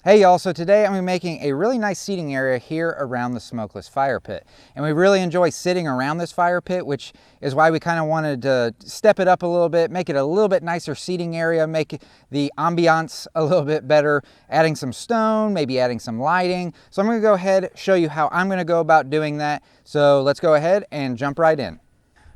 Hey y'all, so today I'm making a really nice seating area here around the smokeless fire pit. And we really enjoy sitting around this fire pit, which is why we kind of wanted to step it up a little bit, make it a little bit nicer seating area, make the ambiance a little bit better, adding some stone, maybe adding some lighting. So I'm gonna go ahead, show you how I'm gonna go about doing that. So let's go ahead and jump right in.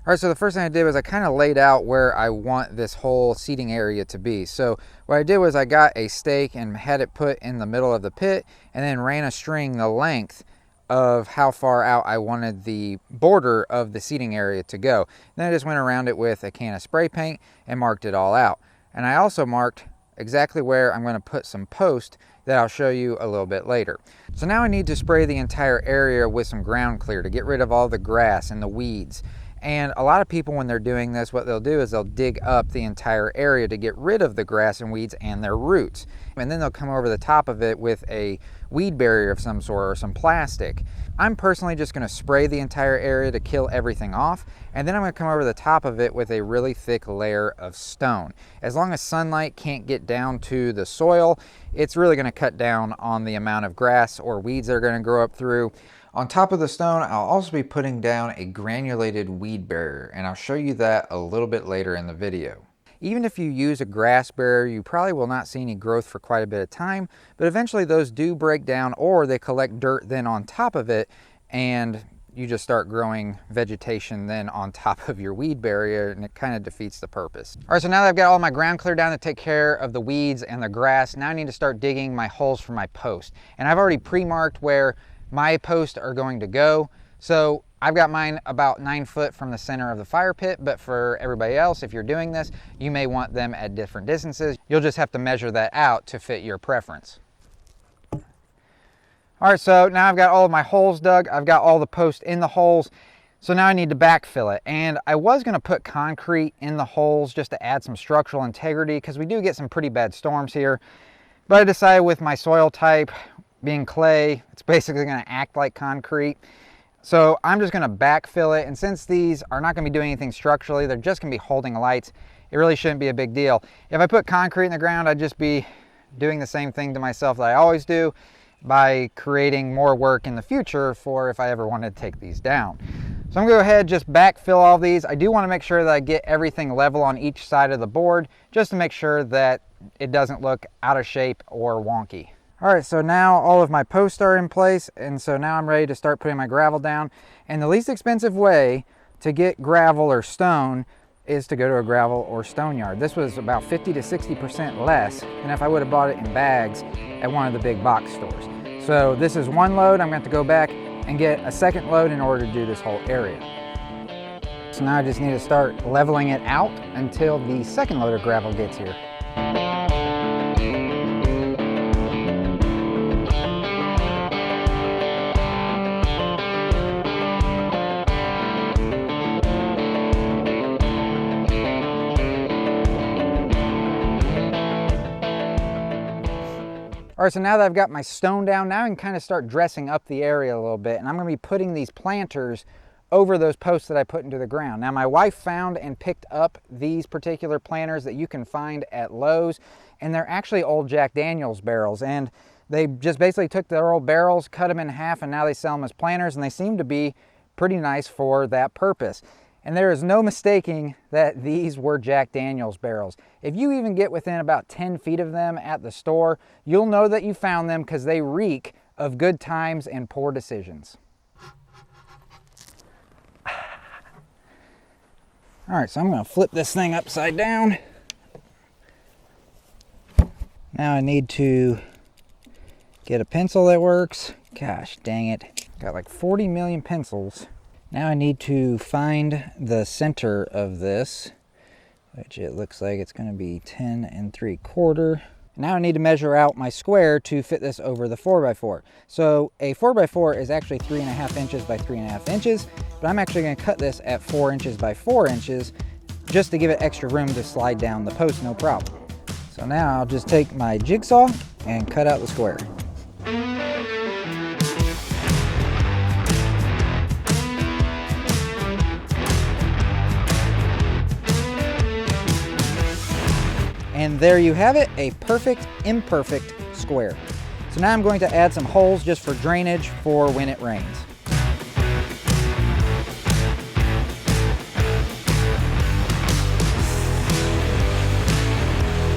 All right, so the first thing I did was I kind of laid out where I want this whole seating area to be. So what I did was I got a stake and had it put in the middle of the pit and then ran a string the length of how far out I wanted the border of the seating area to go. Then I just went around it with a can of spray paint and marked it all out. And I also marked exactly where I'm going to put some posts that I'll show you a little bit later. So now I need to spray the entire area with some ground clear to get rid of all the grass and the weeds. And a lot of people, when they're doing this, what they'll do is they'll dig up the entire area to get rid of the grass and weeds and their roots. And then they'll come over the top of it with a weed barrier of some sort or some plastic. I'm personally just gonna spray the entire area to kill everything off. And then I'm gonna come over the top of it with a really thick layer of stone. As long as sunlight can't get down to the soil, it's really gonna cut down on the amount of grass or weeds that are gonna grow up through. On top of the stone, I'll also be putting down a granulated weed barrier, and I'll show you that a little bit later in the video. Even if you use a grass barrier, you probably will not see any growth for quite a bit of time, but eventually those do break down or they collect dirt then on top of it, and you just start growing vegetation then on top of your weed barrier, and it kind of defeats the purpose. All right, so now that I've got all my ground cleared down to take care of the weeds and the grass, now I need to start digging my holes for my post. And I've already pre-marked where my posts are going to go. So I've got mine about 9 foot from the center of the fire pit, but for everybody else, if you're doing this, you may want them at different distances. You'll just have to measure that out to fit your preference. All right, so now I've got all of my holes dug. I've got all the posts in the holes. So now I need to backfill it. And I was gonna put concrete in the holes just to add some structural integrity because we do get some pretty bad storms here. But I decided with my soil type, being clay, it's basically going to act like concrete. So I'm just going to backfill it, and since these are not going to be doing anything structurally, they're just going to be holding lights, it really shouldn't be a big deal. If I put concrete in the ground, I'd just be doing the same thing to myself that I always do by creating more work in the future for if I ever wanted to take these down. So I'm going to go ahead, just backfill all these. I do want to make sure that I get everything level on each side of the board just to make sure that it doesn't look out of shape or wonky. All right, so now all of my posts are in place, and so now I'm ready to start putting my gravel down. And the least expensive way to get gravel or stone is to go to a gravel or stone yard. This was about 50 to 60% less than if I would have bought it in bags at one of the big box stores. So this is one load. I'm going to have to go back and get a second load in order to do this whole area. So now I just need to start leveling it out until the second load of gravel gets here. All right, so now that I've got my stone down, now I can kind of start dressing up the area a little bit, and I'm going to be putting these planters over those posts that I put into the ground. Now my wife found and picked up these particular planters that you can find at Lowe's, and they're actually old Jack Daniels barrels, and they just basically took their old barrels, cut them in half, and now they sell them as planters, and they seem to be pretty nice for that purpose. And there is no mistaking that these were Jack Daniels barrels. If you even get within about 10 feet of them at the store, you'll know that you found them because they reek of good times and poor decisions. All right, so I'm gonna flip this thing upside down. Now I need to get a pencil that works. Gosh, dang it. Got like 40 million pencils. Now I need to find the center of this, which it looks like it's going to be 10 3/4. Now I need to measure out my square to fit this over the 4x4. So a 4x4 is actually 3.5 inches by 3.5 inches, but I'm actually going to cut this at 4 inches by 4 inches just to give it extra room to slide down the post, no problem. So now I'll just take my jigsaw and cut out the square. And there you have it, a perfect, imperfect square. So now I'm going to add some holes just for drainage for when it rains.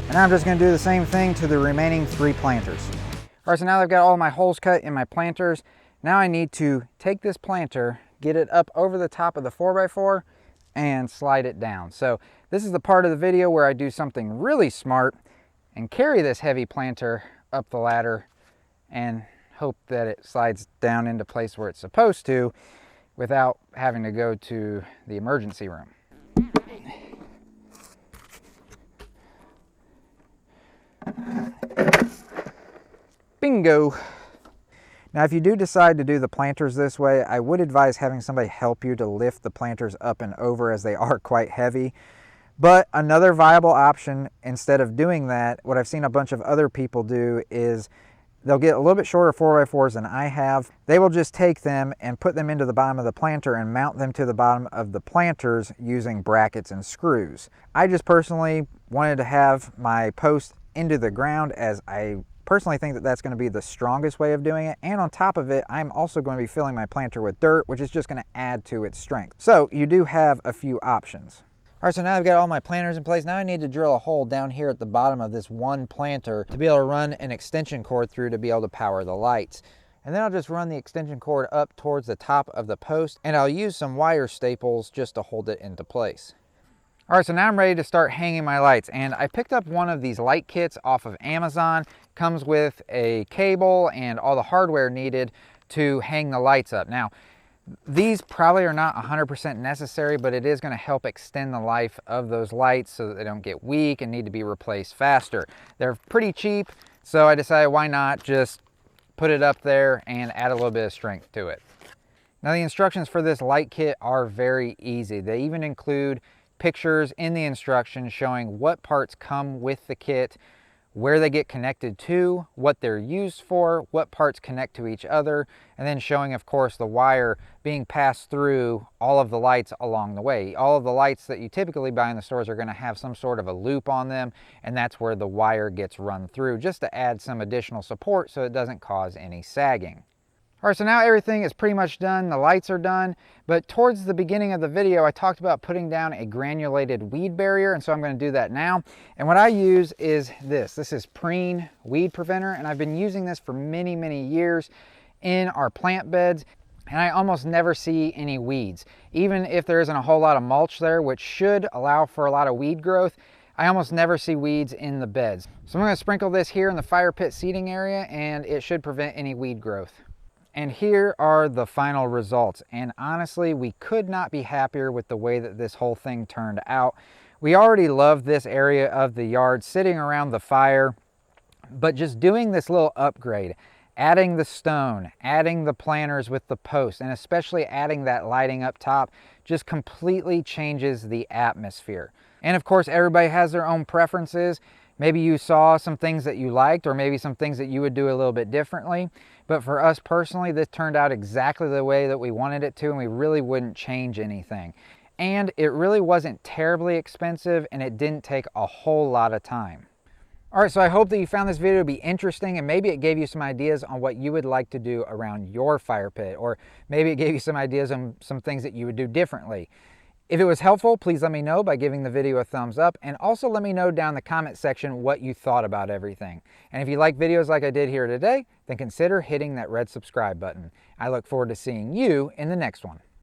And now I'm just going to do the same thing to the remaining 3 planters. All right, so now I've got all my holes cut in my planters. Now I need to take this planter, get it up over the top of the 4x4 and slide it down. So this is the part of the video where I do something really smart and carry this heavy planter up the ladder and hope that it slides down into place where it's supposed to without having to go to the emergency room. Bingo! Now if you do decide to do the planters this way, I would advise having somebody help you to lift the planters up and over, as they are quite heavy. But another viable option, instead of doing that, what I've seen a bunch of other people do is they'll get a little bit shorter 4x4s than I have. They will just take them and put them into the bottom of the planter and mount them to the bottom of the planters using brackets and screws. I just personally wanted to have my post into the ground, as I personally think that that's going to be the strongest way of doing it. And on top of it, I'm also going to be filling my planter with dirt, which is just going to add to its strength. So you do have a few options. All right, so now I've got all my planters in place. Now I need to drill a hole down here at the bottom of this one planter to be able to run an extension cord through to be able to power the lights. And then I'll just run the extension cord up towards the top of the post, and I'll use some wire staples just to hold it into place. All right, so now I'm ready to start hanging my lights, and I picked up one of these light kits off of Amazon. Comes with a cable and all the hardware needed to hang the lights up. Now, these probably are not 100% necessary, but it is going to help extend the life of those lights so that they don't get weak and need to be replaced faster. They're pretty cheap, so I decided why not just put it up there and add a little bit of strength to it. Now, the instructions for this light kit are very easy. They even include pictures in the instructions showing what parts come with the kit, where they get connected to, what they're used for, what parts connect to each other, and then showing, of course, the wire being passed through all of the lights along the way. All of the lights that you typically buy in the stores are going to have some sort of a loop on them, and that's where the wire gets run through, just to add some additional support so it doesn't cause any sagging. All right, so now everything is pretty much done. The lights are done, but towards the beginning of the video, I talked about putting down a granulated weed barrier, and so I'm going to do that now. And what I use is this. This is Preen Weed Preventer, and I've been using this for many, many years in our plant beds, and I almost never see any weeds. Even if there isn't a whole lot of mulch there, which should allow for a lot of weed growth, I almost never see weeds in the beds. So I'm going to sprinkle this here in the fire pit seating area, and it should prevent any weed growth. And here are the final results. And honestly, we could not be happier with the way that this whole thing turned out. We already love this area of the yard sitting around the fire, but just doing this little upgrade, adding the stone, adding the planters with the post, and especially adding that lighting up top, just completely changes the atmosphere. And of course, everybody has their own preferences. Maybe you saw some things that you liked, or maybe some things that you would do a little bit differently. But for us personally, this turned out exactly the way that we wanted it to, and we really wouldn't change anything. And it really wasn't terribly expensive, and it didn't take a whole lot of time. All right, so I hope that you found this video to be interesting, and maybe it gave you some ideas on what you would like to do around your fire pit, or maybe it gave you some ideas on some things that you would do differently. If it was helpful, please let me know by giving the video a thumbs up, and also let me know down in the comment section what you thought about everything. And if you like videos like I did here today, then consider hitting that red subscribe button. I look forward to seeing you in the next one.